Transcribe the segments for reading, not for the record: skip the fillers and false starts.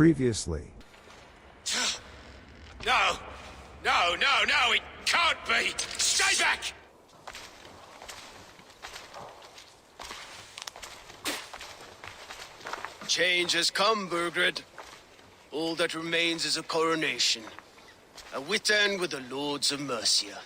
Previously. No! No, no, no! It can't be! Stay back! Change has come, Burgred. All that remains is a coronation. A wit end with the lords of Mercia.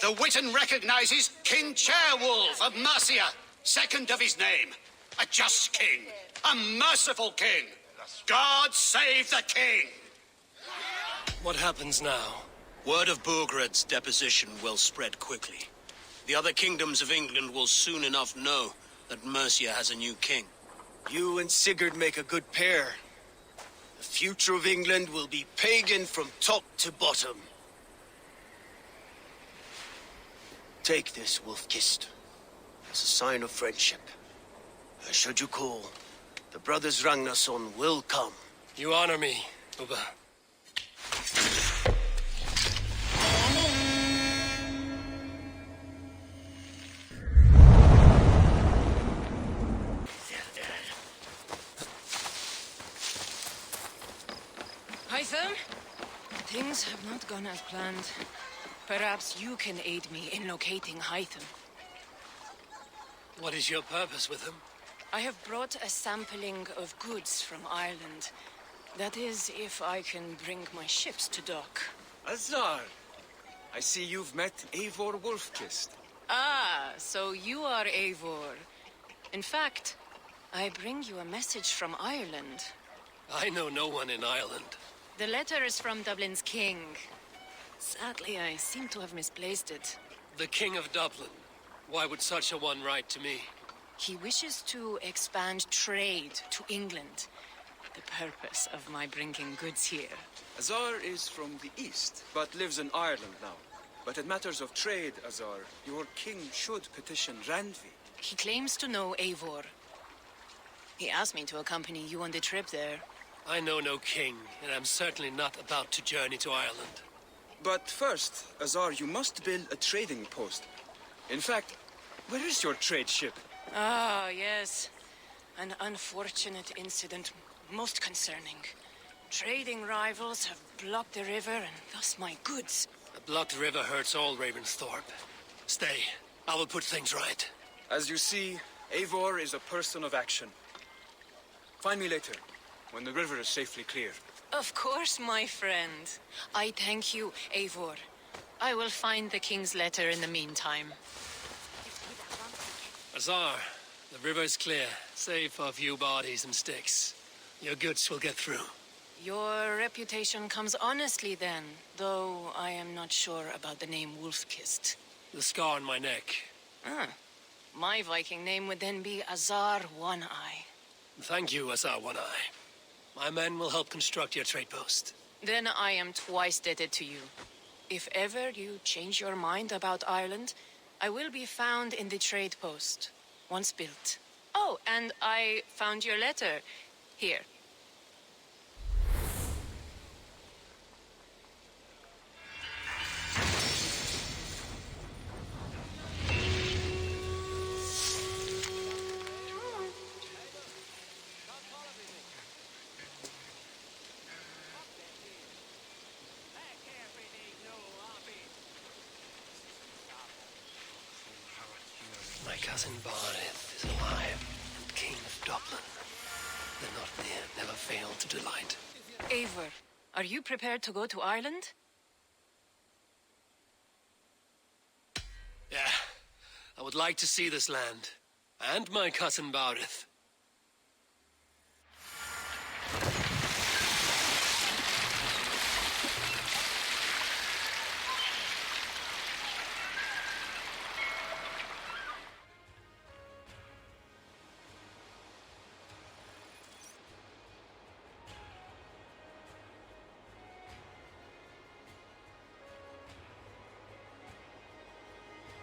The Witan recognizes King Chairwolf of Mercia, second of his name. A just king. A merciful king. God save the king! What happens now? Word of Burgred's deposition will spread quickly. The other kingdoms of England will soon enough know that Mercia has a new king. You and Sigurd make a good pair. The future of England will be pagan from top to bottom. Take this, Wolf-Kissed, as a sign of friendship. Should you call, the brothers Ragnarsson will come. You honor me, Ubba. Hytham, things have not gone as planned. Perhaps you can aid me in locating Hytham. What is your purpose with him? I have brought a sampling of goods from Ireland. That is, if I can bring my ships to dock. Azar! I see you've met Eivor Wolf-Kissed. Ah, so you are Eivor. In fact, I bring you a message from Ireland. I know no one in Ireland. The letter is from Dublin's king. Sadly, I seem to have misplaced it. The King of Dublin. Why would such a one write to me? He wishes to expand trade to England. The purpose of my bringing goods here. Azar is from the east, but lives in Ireland now. But in matters of trade, Azar, your king should petition Randvi. He claims to know Eivor. He asked me to accompany you on the trip there. I know no king, and I'm certainly not about to journey to Ireland. But first, Azar, you must build a trading post. In fact, where is your trade ship? Ah, yes. An unfortunate incident, most concerning. Trading rivals have blocked the river, and thus my goods. A blocked river hurts all Ravensthorpe. Stay. I will put things right. As you see, Eivor is a person of action. Find me later, when the river is safely clear. Of course, my friend. I thank you, Eivor. I will find the king's letter in the meantime. Azar, the river is clear, save for a few bodies and sticks. Your goods will get through. Your reputation comes honestly then, though I am not sure about the name Wolf-Kissed. The scar on my neck. Ah, my Viking name would then be Azar One-Eye. Thank you, Azar One-Eye. My men will help construct your trade post. Then I am twice indebted to you. If ever you change your mind about Ireland, I will be found in the trade post, once built. Oh, and I found your letter. Here. My cousin Barith is alive, and King of Dublin. The not near never fail to delight. Eivor, are you prepared to go to Ireland? Yeah, I would like to see this land. And my cousin Barith.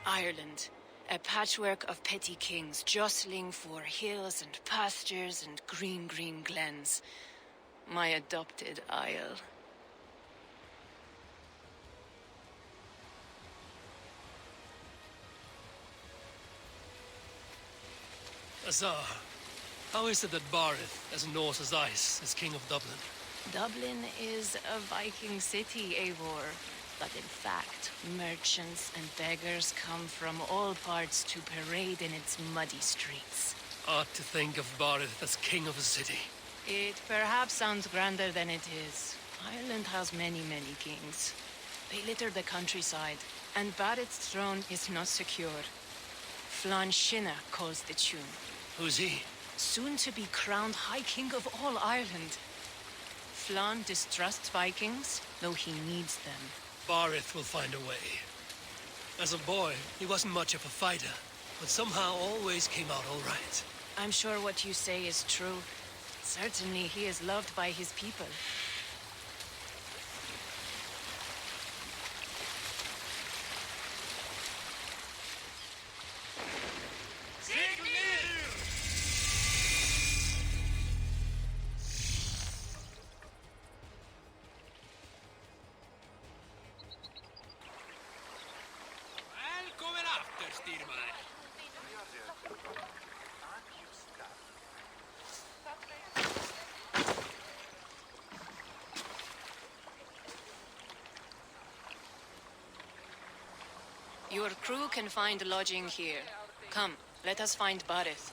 Ireland, a patchwork of petty kings jostling for hills and pastures and green glens. My adopted isle. Azar, How is it that Barith, as Norse as ice, is king of Dublin? Dublin is a Viking city, Eivor. But in fact, merchants and beggars come from all parts to parade in its muddy streets. Odd to think of Barith as king of a city. It perhaps sounds grander than it is. Ireland has many, many kings. They litter the countryside, and Barith's throne is not secure. Flann Sinna calls the tune. Who's he? Soon to be crowned High King of all Ireland. Flann distrusts Vikings, though he needs them. Barith will find a way. As a boy, he wasn't much of a fighter, but somehow always came out all right. I'm sure what you say is true. Certainly he is loved by his people. Your crew can find lodging here. Come, let us find Barith.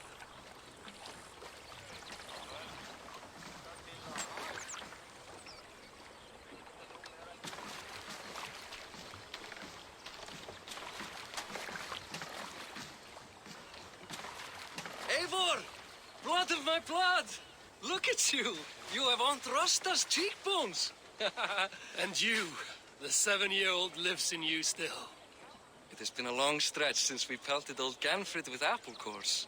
Eivor! Blood of my blood! Look at you! You have Anthrosta's cheekbones! And you, the 7-year-old lives in you still. It has been a long stretch since we pelted old Aelfred with apple cores.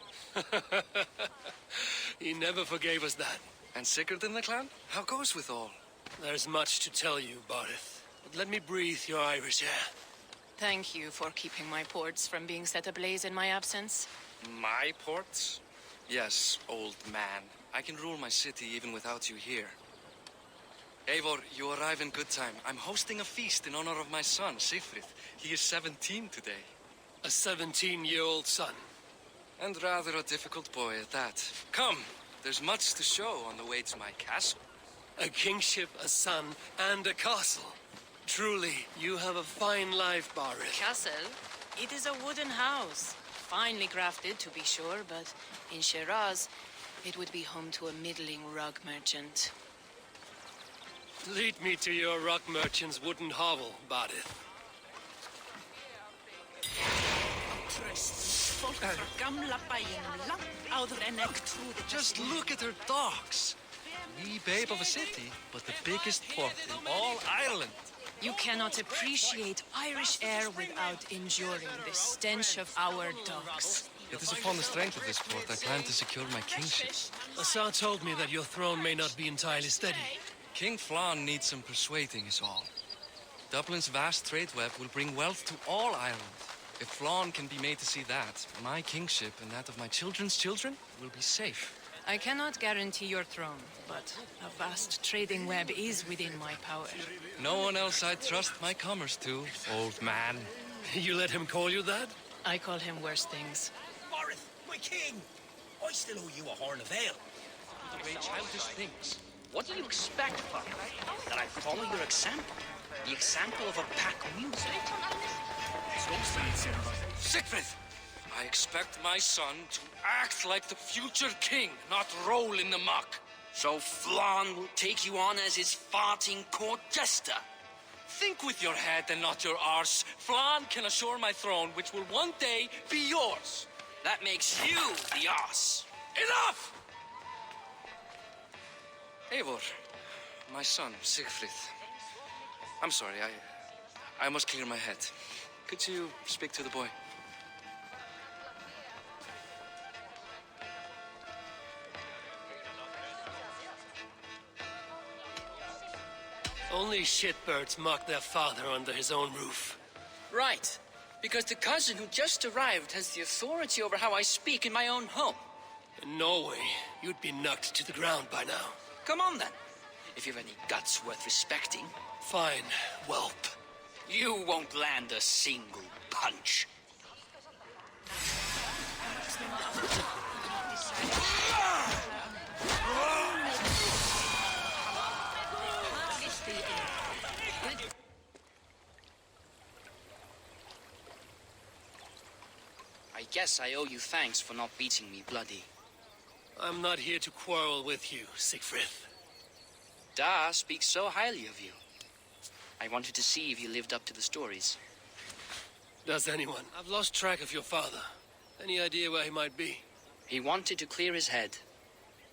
He never forgave us that. And Sigurd in the clan? How goes with all? There's much to tell you, Barith. But let me breathe your Irish air. Thank you for keeping my ports from being set ablaze in my absence. My ports? Yes, old man. I can rule my city even without you here. Eivor, you arrive in good time. I'm hosting a feast in honor of my son, Sigfrid. He is 17 today. A 17-year-old son. And rather a difficult boy at that. Come, there's much to show on the way to my castle. A kingship, a son, and a castle. Truly, you have a fine life, Barith. Castle? It is a wooden house. Finely crafted, to be sure, but in Shiraz, it would be home to a middling rug merchant. Lead me to your rock merchant's wooden hovel, Barith. Just look at her docks. Wee babe of a city, but the biggest port in all Ireland. You cannot appreciate Irish air without enduring the stench of our docks. It is upon the strength of this port I plan to secure my kingship. Assar told me that your throne may not be entirely steady. King Flann needs some persuading is all. Dublin's vast trade web will bring wealth to all Ireland. If Flann can be made to see that, my kingship and that of my children's children will be safe. I cannot guarantee your throne, but a vast trading web is within my power. No one else I'd trust my commerce to, old man. You let him call you that? I call him worse things. Barith, my king! I still owe you a horn of ale. The way childish things. What do you expect, father? That I follow your example? The example of a pack mule? Sigfrid! I expect my son to act like the future king, not roll in the muck. So Flann will take you on as his farting court jester? Think with your head and not your arse. Flann can assure my throne, which will one day be yours. That makes you the ass. Enough! Eivor, my son, Sigfrid. I'm sorry, I must clear my head. Could you speak to the boy? Only shitbirds mock their father under his own roof. Right, because the cousin who just arrived has the authority over how I speak in my own home. In Norway, you'd be knocked to the ground by now. Come on then, if you've any guts worth respecting. Fine, whelp. You won't land a single punch. guess I owe you thanks for not beating me bloody. I'm not here to quarrel with you, Siegfried. Da speaks so highly of you. I wanted to see if you lived up to the stories. Does anyone? I've lost track of your father. Any idea where he might be? He wanted to clear his head.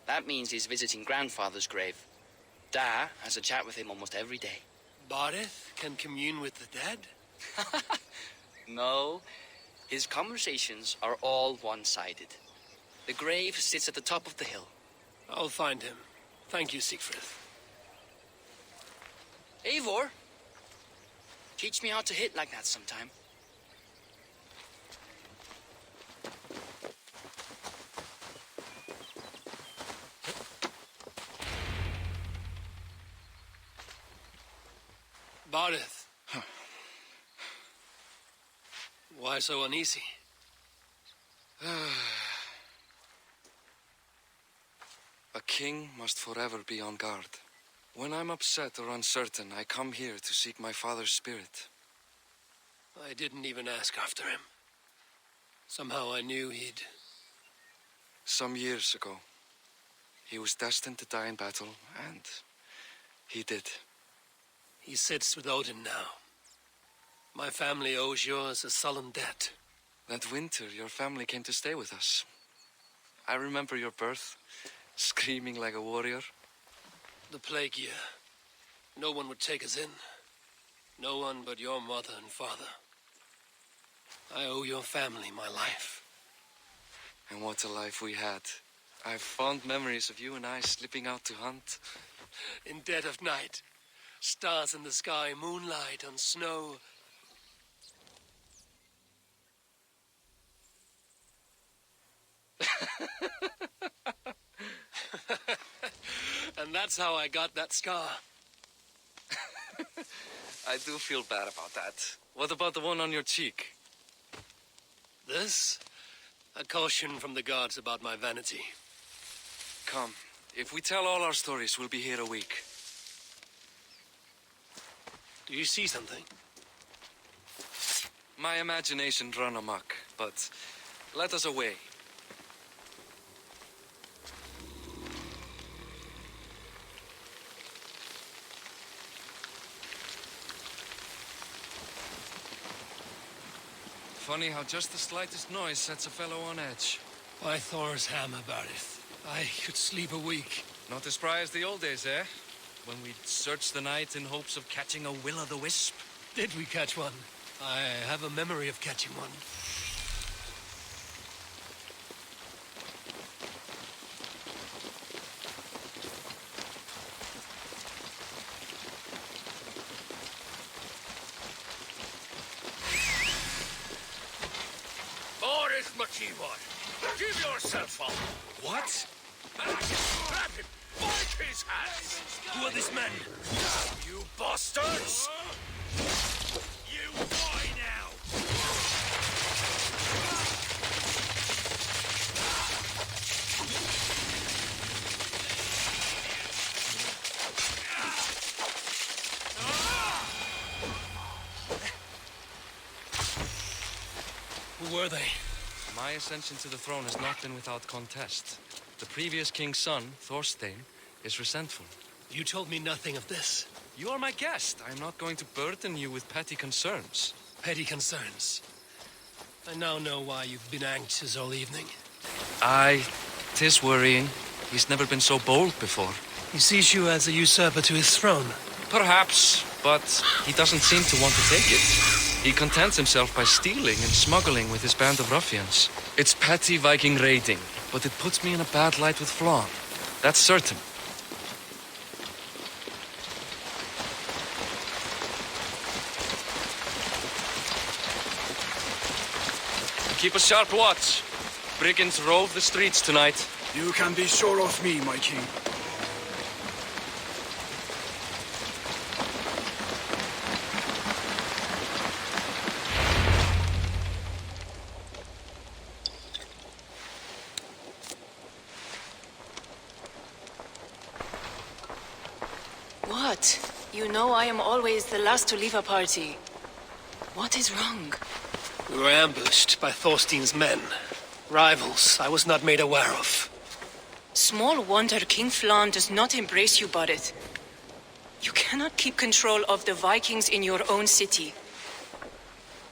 That means he's visiting grandfather's grave. Da has a chat with him almost every day. Bardeth can commune with the dead? No, his conversations are all one-sided. The grave sits at the top of the hill. I'll find him. Thank you, Siegfried. Eivor, teach me how to hit like that sometime. Bardeth. Why so uneasy? A king must forever be on guard. When I'm upset or uncertain, I come here to seek my father's spirit. I didn't even ask after him. Somehow I knew he'd... Some years ago, he was destined to die in battle, and he did. He sits with Odin now. My family owes yours a sullen debt. That winter, your family came to stay with us. I remember your birth, screaming like a warrior. The plague year. No one would take us in. No one but your mother and father. I owe your family my life. And what a life we had. I have fond memories of you and I slipping out to hunt. In dead of night. Stars in the sky, moonlight on snow. And that's how I got that scar. I do feel bad about that. What about the one on your cheek? This? A caution from the gods about my vanity. Come, if we tell all our stories, we'll be here a week. Do you see something? My imagination run amok, but let us away. Funny how just the slightest noise sets a fellow on edge. By Thor's hammer, Bardeth. I could sleep a week. Not as spry as the old days, eh? When we'd search the night in hopes of catching a will-o'-the-wisp. Did we catch one? I have a memory of catching one. Give yourself up! What? Grab him! Bite his hands! Who are these men? You bastards! You die now! Who were they? My ascension to the throne has not been without contest. The previous king's son, Thorstein, is resentful. You told me nothing of this. You are my guest. I am not going to burden you with petty concerns. Petty concerns. I now know why you've been anxious all evening. Aye, 'tis worrying. He's never been so bold before. He sees you as a usurper to his throne. Perhaps, but he doesn't seem to want to take it. He contents himself by stealing and smuggling with his band of ruffians. It's petty Viking raiding, but it puts me in a bad light with Flann. That's certain. Keep a sharp watch. Brigands rove the streets tonight. You can be sure of me, my king. What? You know I am always the last to leave a party. What is wrong? We were ambushed by Thorstein's men. Rivals I was not made aware of. Small wonder King Flan does not embrace you, Barith. You cannot keep control of the Vikings in your own city.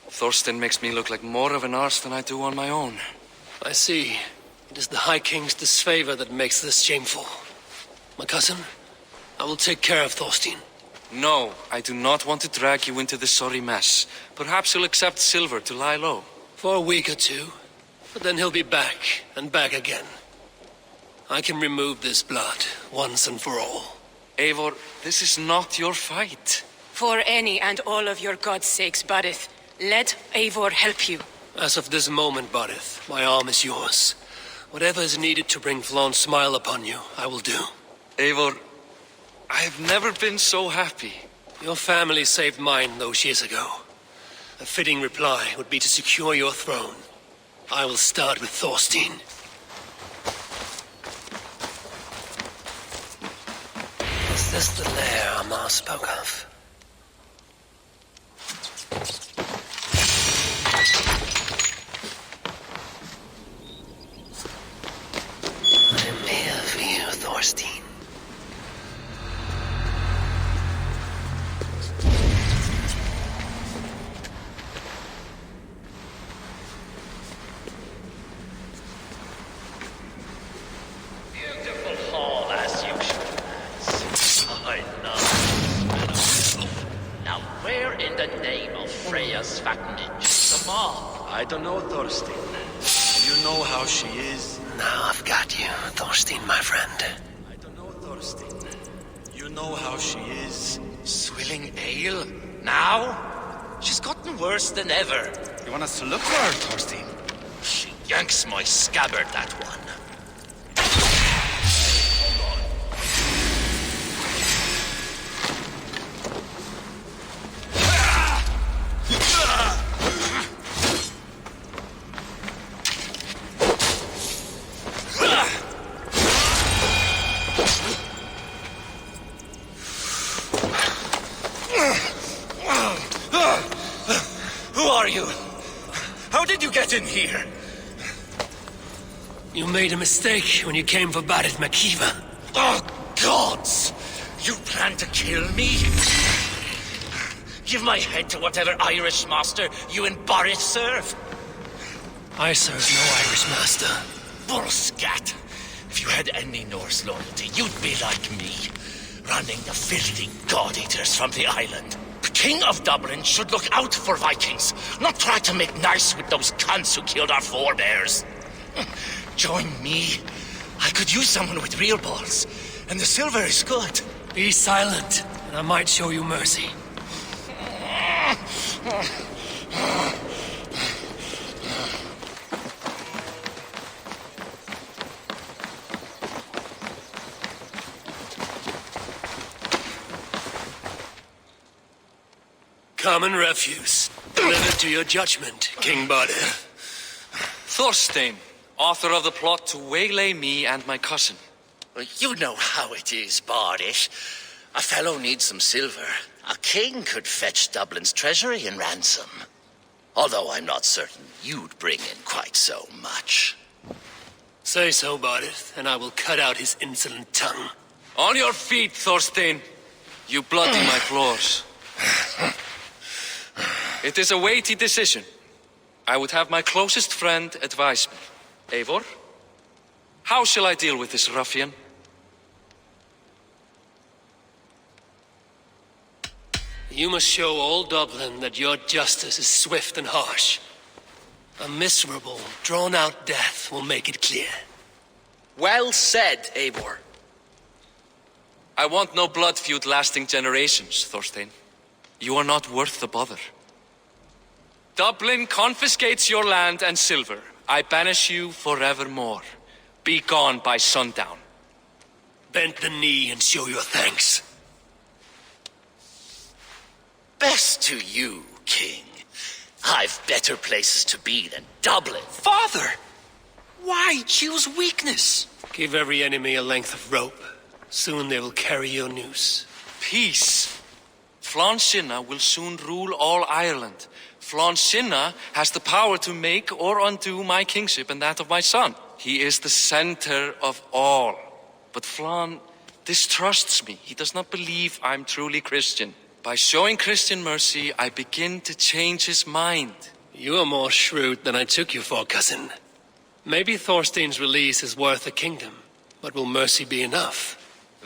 Thorstein makes me look like more of an arse than I do on my own. I see. It is the High King's disfavor that makes this shameful. My cousin, I will take care of Thorstein. No, I do not want to drag you into this sorry mess. Perhaps he'll accept silver to lie low. For a week or two, but then he'll be back, and back again. I can remove this blood, once and for all. Eivor, this is not your fight. For any and all of your god's sakes, Barith, let Eivor help you. As of this moment, Barith, my arm is yours. Whatever is needed to bring Flaun's smile upon you, I will do. Eivor, I have never been so happy. Your family saved mine those years ago. A fitting reply would be to secure your throne. I will start with Thorstein. Is this the lair Amar spoke of? I'm here for you, Thorstein. Beautiful hall as usual. I know. Now where in the name of Freya's fattenage is the mall? I don't know, Thorstein. You know how she is. Now I've got you, Thorstein, my friend. I don't know, Thorstein. You know how she is. Swilling ale? Now? She's gotten worse than ever. You want us to look for her, Thorstein? She yanks my scabbard, that one. Who are you? How did you get in here? You made a mistake when you came for Barith McKeever. Oh, gods! You plan to kill me? Give my head to whatever Irish master you and Barith serve. I serve no Irish master. Bullscat! If you had any Norse loyalty, you'd be like me, running the filthy god-eaters from the island. The King of Dublin should look out for Vikings, not try to make nice with those cunts who killed our forebears. Join me. I could use someone with real balls, and the silver is good. Be silent, and I might show you mercy. Common refuse. Delivered to your judgment, King Barith. Thorstein, author of the plot to waylay me and my cousin. You know how it is, Bardish. A fellow needs some silver. A king could fetch Dublin's treasury in ransom. Although I'm not certain you'd bring in quite so much. Say so, Barith, and I will cut out his insolent tongue. On your feet, Thorstein. You bloody my floors. It is a weighty decision. I would have my closest friend advise me. Eivor, how shall I deal with this ruffian? You must show all Dublin that your justice is swift and harsh. A miserable, drawn-out death will make it clear. Well said, Eivor. I want no blood feud lasting generations, Thorstein. You are not worth the bother. Dublin confiscates your land and silver. I banish you forevermore. Be gone by sundown. Bend the knee and show your thanks. Best to you, King. I've better places to be than Dublin. Father! Why choose weakness? Give every enemy a length of rope. Soon they will carry your noose. Peace. Flann Sinna will soon rule all Ireland. Flann Sinna has the power to make or undo my kingship and that of my son. He is the center of all. But Flann distrusts me. He does not believe I'm truly Christian. By showing Christian mercy, I begin to change his mind. You are more shrewd than I took you for, cousin. Maybe Thorstein's release is worth a kingdom, but will mercy be enough?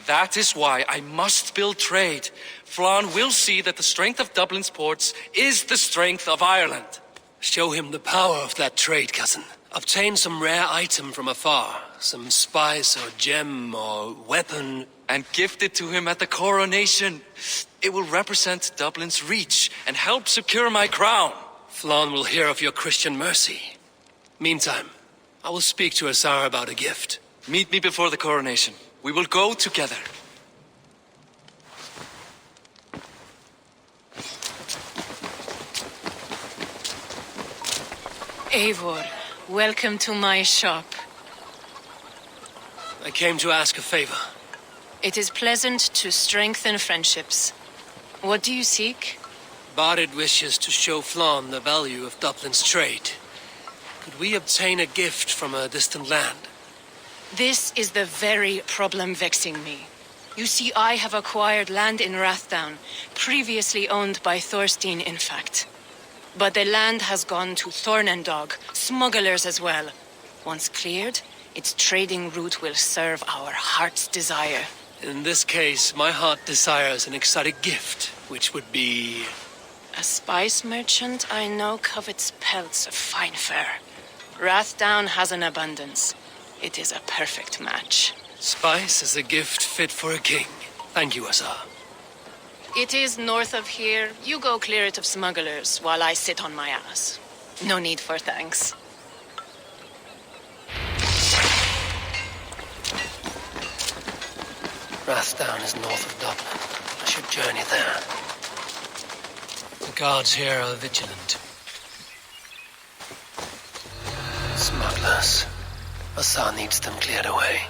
That is why I must build trade. Flann will see that the strength of Dublin's ports is the strength of Ireland. Show him the power of that trade, cousin. Obtain some rare item from afar, some spice or gem or weapon, and gift it to him at the coronation. It will represent Dublin's reach and help secure my crown. Flann will hear of your Christian mercy. Meantime, I will speak to Asar about a gift. Meet me before the coronation. We will go together. Eivor, welcome to my shop. I came to ask a favor. It is pleasant to strengthen friendships. What do you seek? Barid wishes to show Flann the value of Dublin's trade. Could we obtain a gift from a distant land? This is the very problem vexing me. You see, I have acquired land in Rathdown, previously owned by Thorstein, in fact. But the land has gone to Thornendog, smugglers as well. Once cleared, its trading route will serve our heart's desire. In this case, my heart desires an exotic gift, which would be... A spice merchant I know covets pelts of fine fur. Rathdown has an abundance. It is a perfect match. Spice is a gift fit for a king. Thank you, Asar. It is north of here. You go clear it of smugglers while I sit on my ass. No need for thanks. Rathdown is north of Dublin. I should journey there. The guards here are vigilant. Smugglers. Asar needs them cleared away.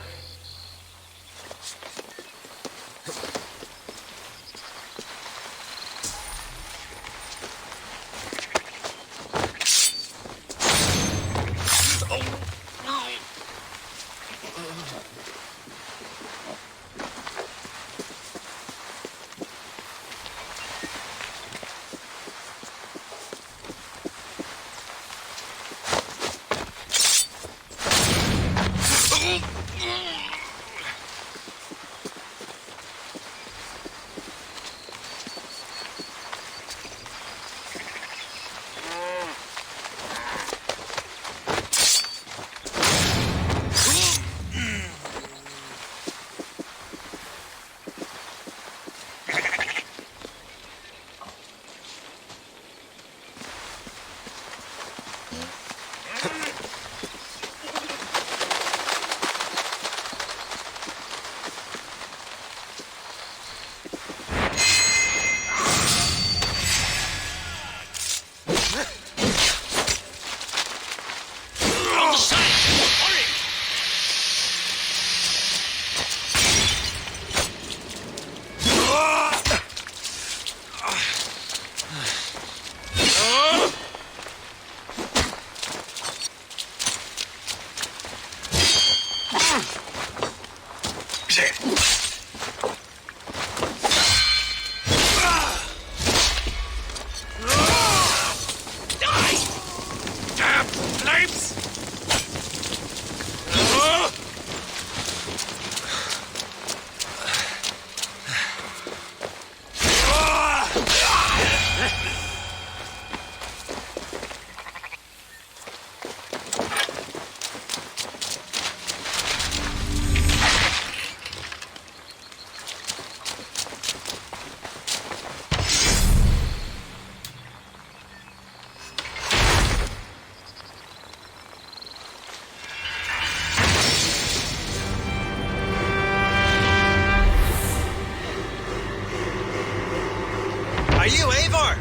Are you Eivor?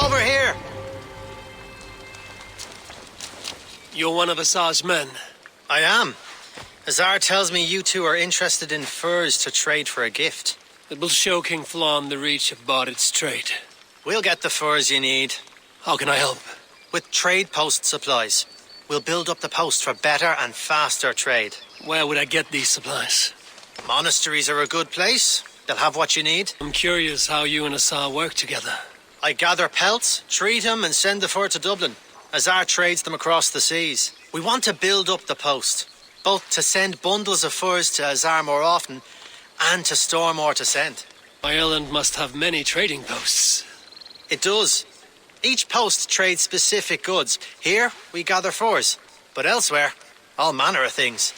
Over here! You're one of Asar's men. I am. Azar tells me you two are interested in furs to trade for a gift. It will show King Flann the reach of Barret's trade. We'll get the furs you need. How can I help? With trade post supplies. We'll build up the post for better and faster trade. Where would I get these supplies? Monasteries are a good place. They'll have what you need. I'm curious how you and Azar work together. I gather pelts, treat them, and send the fur to Dublin. Azar trades them across the seas. We want to build up the post, both to send bundles of furs to Azar more often, and to store more to send. Ireland must have many trading posts. It does. Each post trades specific goods. Here, we gather furs. But elsewhere, all manner of things.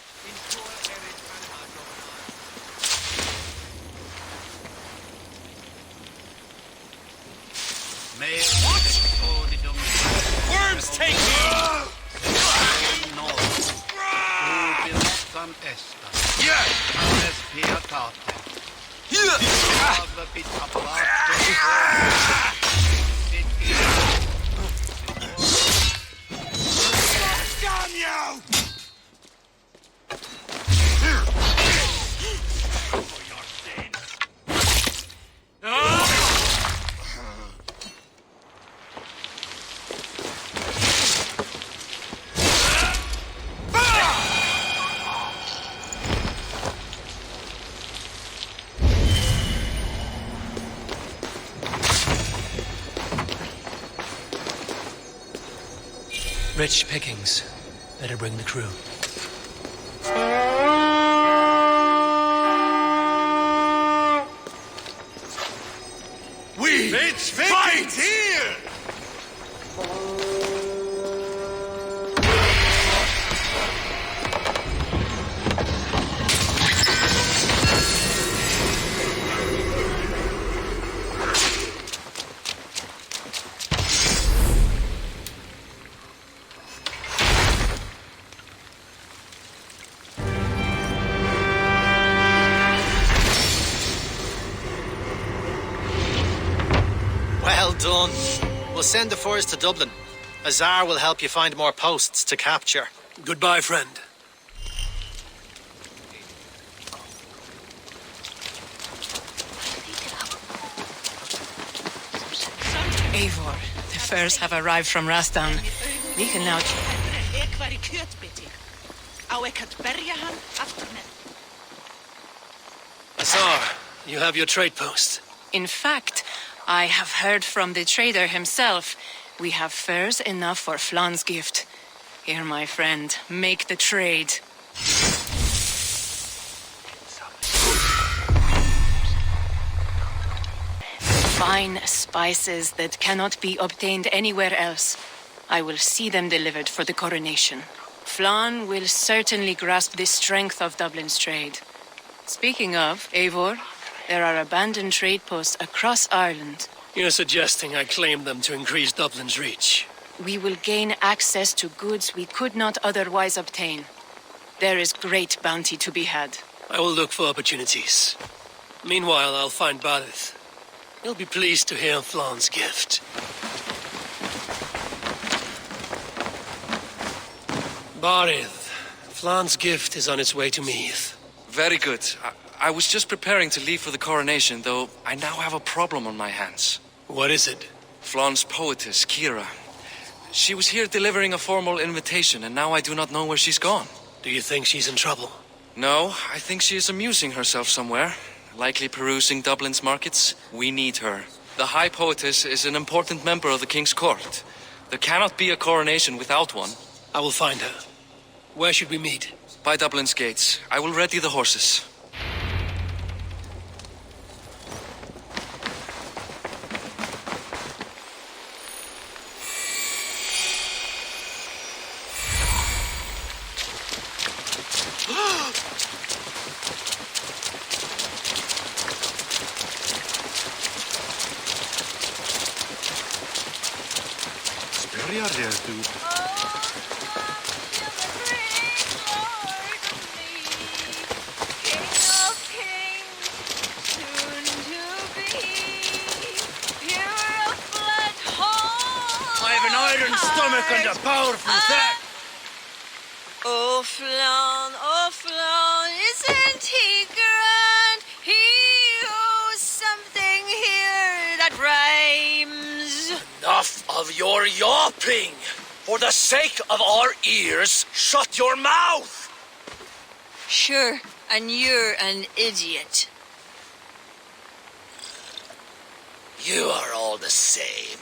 Worms take me! Damn you! Rich pickings. Better bring the crew. We fight here! Well done. We'll send the furs to Dublin. Azar will help you find more posts to capture. Goodbye, friend. Eivor, the furs have arrived from Rastan. We can now... Azar, you have your trade post. In fact, I have heard from the trader himself. We have furs enough for Flann's gift. Here, my friend, make the trade. Fine spices that cannot be obtained anywhere else. I will see them delivered for the coronation. Flann will certainly grasp the strength of Dublin's trade. Speaking of, Eivor, there are abandoned trade posts across Ireland. You're suggesting I claim them to increase Dublin's reach. We will gain access to goods we could not otherwise obtain. There is great bounty to be had. I will look for opportunities. Meanwhile, I'll find Barrett. He'll be pleased to hear Flann's gift. Barrett, Flann's gift is on its way to Meath. Very good. I was just preparing to leave for the coronation, though I now have a problem on my hands. What is it? Flann's poetess, Kira. She was here delivering a formal invitation, and now I do not know where she's gone. Do you think she's in trouble? No, I think she is amusing herself somewhere. Likely perusing Dublin's markets. We need her. The High Poetess is an important member of the King's court. There cannot be a coronation without one. I will find her. Where should we meet? By Dublin's gates. I will ready the horses. And a powerful attack. Oh, Flann, isn't he grand? He of your yawping. For the sake of our ears, shut your mouth! Sure, and you're an idiot. You are all the same.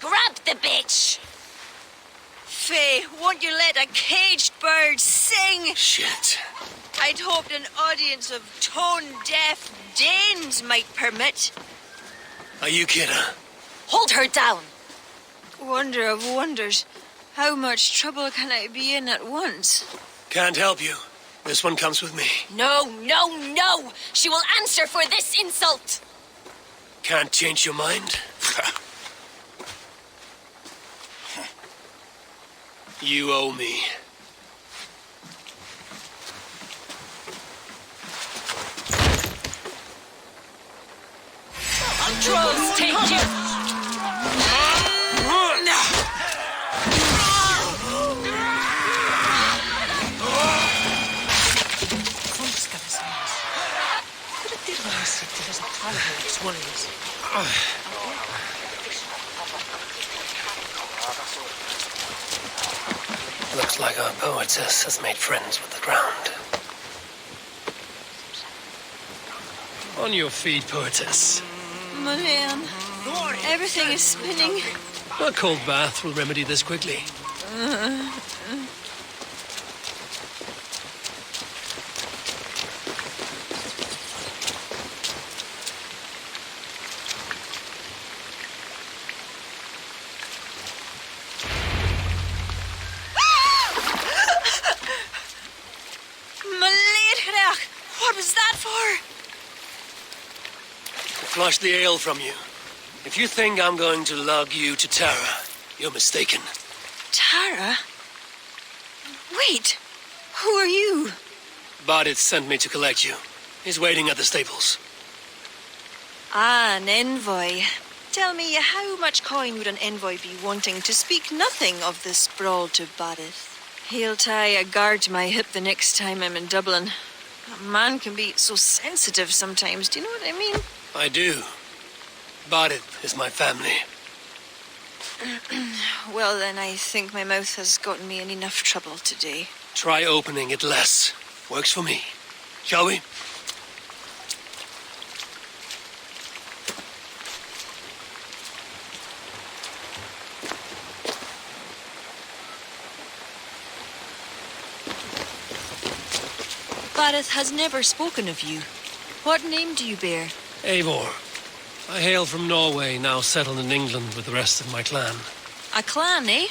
Grab the bitch! Faye, won't you let a caged bird sing? Shit. I'd hoped an audience of tone-deaf Danes might permit. Are you kidding? Hold her down! Wonder of wonders. How much trouble can I be in at once? Can't help you. This one comes with me. No, no, no! She will answer for this insult! Can't change your mind? You owe me. Trolls take you! Looks like our poetess has made friends with the ground. On your feet, poetess. Mullane, everything is spinning. A cold bath will remedy this quickly. What was that for? To flush the ale from you. If you think I'm going to lug you to Tara, you're mistaken. Tara? Wait, who are you? Bodit sent me to collect you. He's waiting at the stables. Ah, an envoy. Tell me, how much coin would an envoy be wanting to speak nothing of the sprawl to Bodit? He'll tie a guard to my hip the next time I'm in Dublin. A man can be so sensitive sometimes, do you know what I mean? I do. Bodit is my family. Well, then I think my mouth has gotten me in enough trouble today. Try opening it less. Works for me. Shall we? Bodit has never spoken of you. What name do you bear? Eivor. I hail from Norway, now settled in England with the rest of my clan. A clan, eh?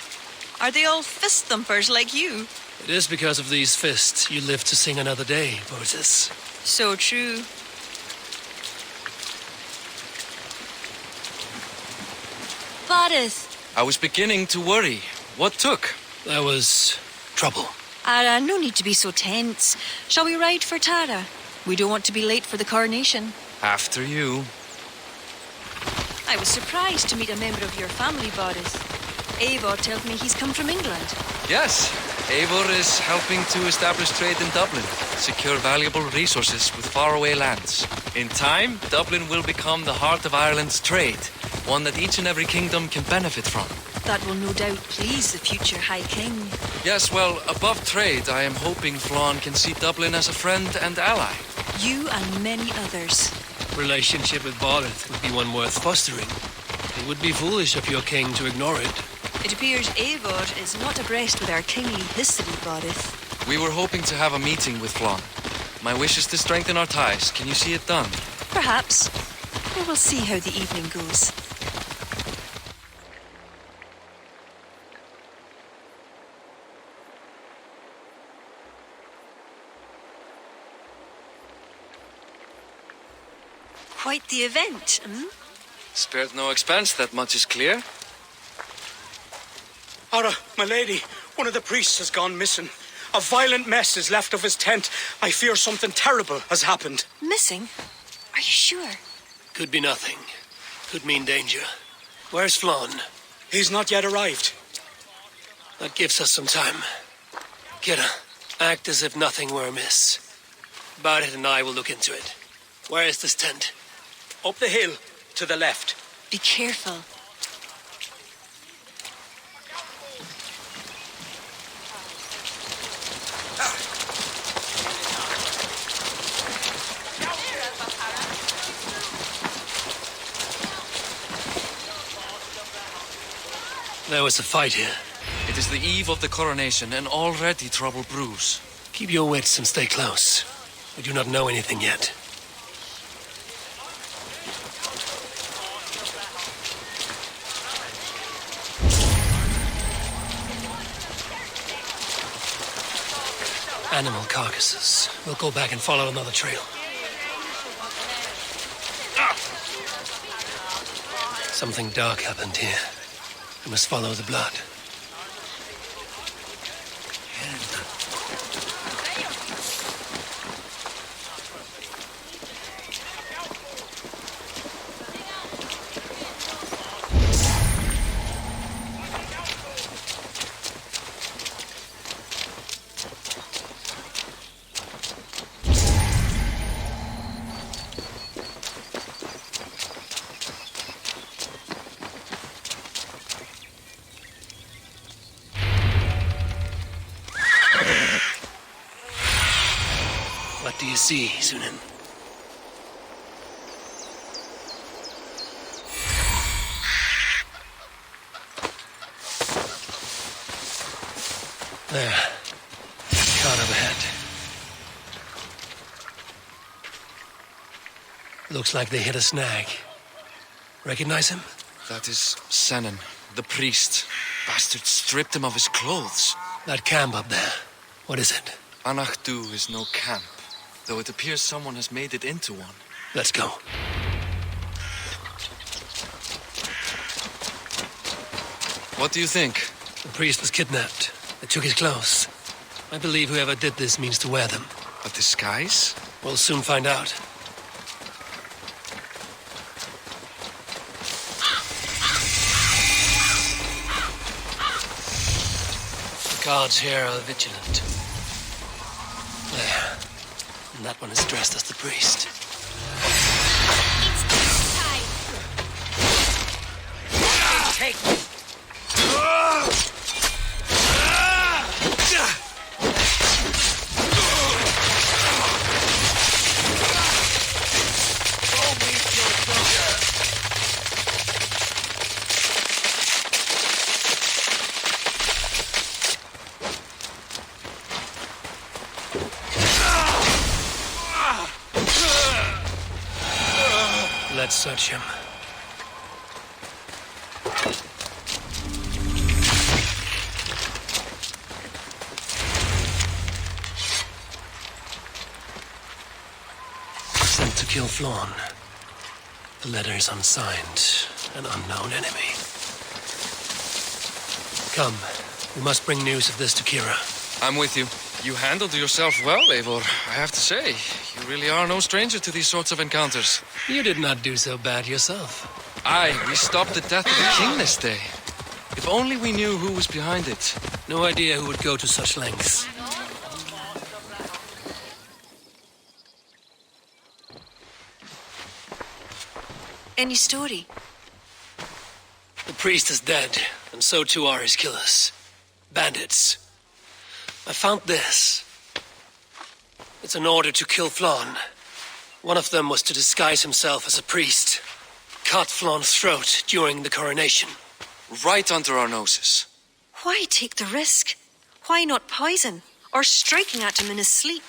Are they all fist-thumpers like you? It is because of these fists you live to sing another day, poetess. So true. Bodit. I was beginning to worry. What took? There was trouble. No need to be so tense. Shall we ride for Tara? We don't want to be late for the coronation. After you. I was surprised to meet a member of your family, Bodit. Eivor tells me he's come from England. Yes, Eivor is helping to establish trade in Dublin, secure valuable resources with faraway lands. In time, Dublin will become the heart of Ireland's trade, one that each and every kingdom can benefit from. That will no doubt please the future High King. Yes, well, above trade, I am hoping Flann can see Dublin as a friend and ally. You and many others. Relationship with Bodit would be one worth fostering. It would be foolish of your king to ignore it. It appears Eivor is not abreast with our kingly history, Bodit. We were hoping to have a meeting with Flann. My wish is to strengthen our ties. Can you see it done? Perhaps. We will see how the evening goes. Quite the event, Spared no expense, that much is clear. Ara, my lady, one of the priests has gone missing. A violent mess is left of his tent. I fear something terrible has happened. Missing? Are you sure? Could be nothing. Could mean danger. Where's Flann? He's not yet arrived. That gives us some time. Kira, act as if nothing were amiss. Bodit and I will look into it. Where is this tent? Up the hill, to the left. Be careful. There was a fight here. It is the eve of the coronation, and already trouble brews. Keep your wits and stay close. We do not know anything yet. Animal carcasses. We'll go back and follow another trail. Something dark happened here. We must follow the blood. What do you see, Sunan? There. Cart up ahead. Looks like they hit a snag. Recognize him? That is Senan, the priest. Bastards stripped him of his clothes. That camp up there. What is it? Anachdu is no camp, though it appears someone has made it into one. Let's go. What do you think? The priest was kidnapped. They took his clothes. I believe whoever did this means to wear them. A disguise? We'll soon find out. The guards here are vigilant. There. And that one is dressed as the priest. Take Let's search him. Sent to kill Flawn. The letter is unsigned. An unknown enemy. Come. We must bring news of this to Kira. I'm with you. You handled yourself well, Eivor, I have to say. You really are no stranger to these sorts of encounters. You did not do so bad yourself. Aye, we stopped the death of the king this day. If only we knew who was behind it. No idea who would go to such lengths. Any story? The priest is dead, and so too are his killers. Bandits. I found this. It's an order to kill Flawn. One of them was to disguise himself as a priest. Cut Flawn's throat during the coronation. Right under our noses. Why take the risk? Why not poison? Or striking at him in his sleep?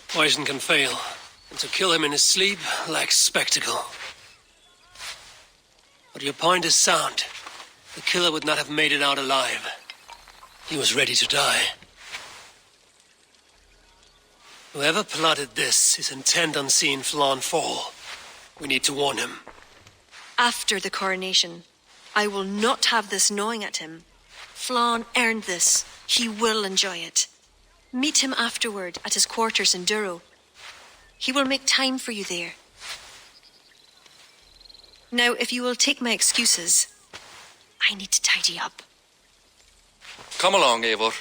Poison can fail, and to kill him in his sleep lacks spectacle. But your point is sound. The killer would not have made it out alive. He was ready to die. Whoever plotted this is intent on seeing Flawn fall. We need to warn him. After the coronation, I will not have this gnawing at him. Flawn earned this. He will enjoy it. Meet him afterward at his quarters in Duro. He will make time for you there. Now, if you will take my excuses, I need to tidy up. Come along, Eivor.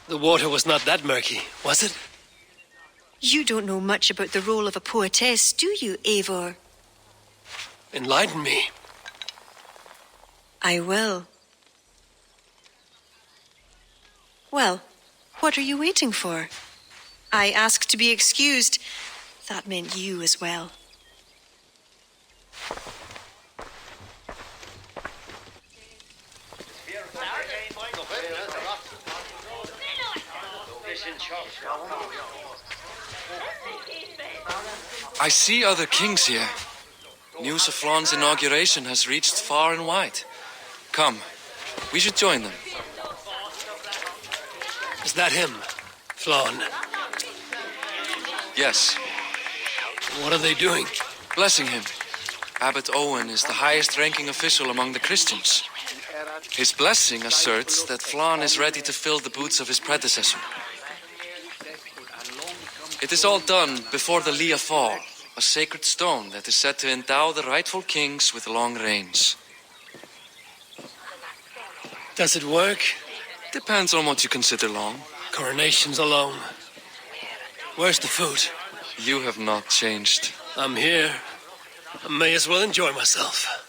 The water was not that murky, was it? You don't know much about the role of a poetess, do you, Eivor? Enlighten me. I will. Well, what are you waiting for? I asked to be excused. That meant you as well. I see other kings here. News of Flaun's inauguration has reached far and wide. Come, we should join them. Is that him, Flaun? Yes. What are they doing? Blessing him. Abbot Owen is the highest-ranking official among the Christians. His blessing asserts that Flaun is ready to fill the boots of his predecessor. It is all done before the Lia Fall, a sacred stone that is said to endow the rightful kings with long reigns. Does it work? Depends on what you consider long. Coronations alone. Where's the food? You have not changed. I'm here. I may as well enjoy myself.